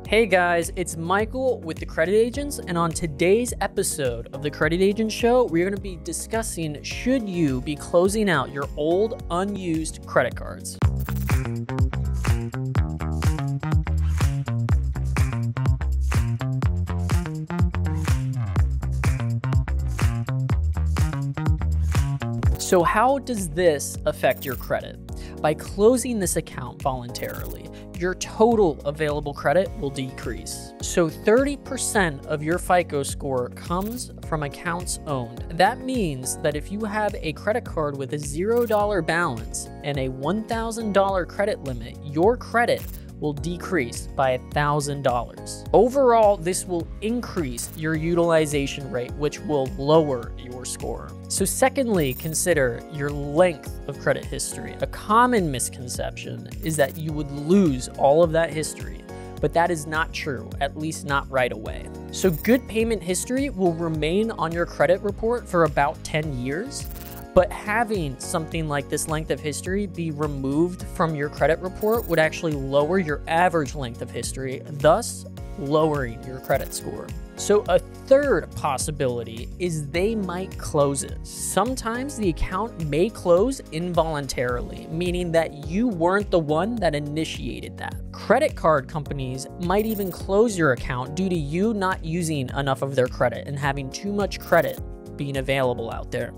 Hey guys, it's Michael with the Credit Agents, and on today's episode of the Credit Agent Show, we're going to be discussing should you be closing out your old unused credit cards. So how does this affect your credit? By closing this account voluntarily, your total available credit will decrease. So 30% of your FICO score comes from accounts owned. That means that if you have a credit card with a $0 balance and a $1,000 credit limit, your credit will decrease by $1,000. Overall, this will increase your utilization rate, which will lower your score. So secondly, consider your length of credit history. A common misconception is that you would lose all of that history, but that is not true, at least not right away. So good payment history will remain on your credit report for about 10 years, but having something like this length of history be removed from your credit report would actually lower your average length of history, thus lowering your credit score. So a third possibility is they might close it. Sometimes the account may close involuntarily, meaning that you weren't the one that initiated that. Credit card companies might even close your account due to you not using enough of their credit and having too much credit being available out there.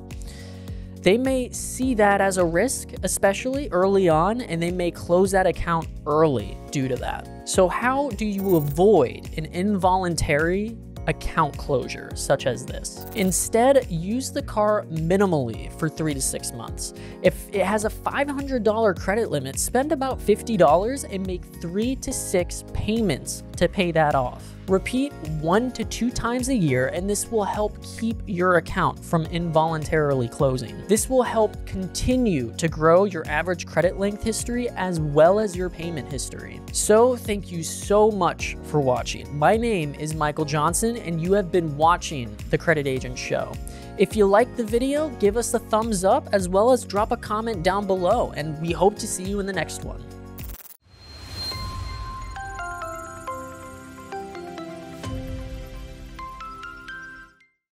They may see that as a risk, especially early on, and they may close that account early due to that. So how do you avoid an involuntary account closure such as this? Instead, use the car minimally for 3 to 6 months. If it has a $500 credit limit, spend about $50 and make 3 to 6 payments to pay that off. Repeat 1 to 2 times a year, and this will help keep your account from involuntarily closing. This will help continue to grow your average credit length history as well as your payment history. So thank you so much for watching. My name is Michael Johnson, and you have been watching The Credit Agent Show. If you liked the video, give us a thumbs up as well as drop a comment down below, and we hope to see you in the next one.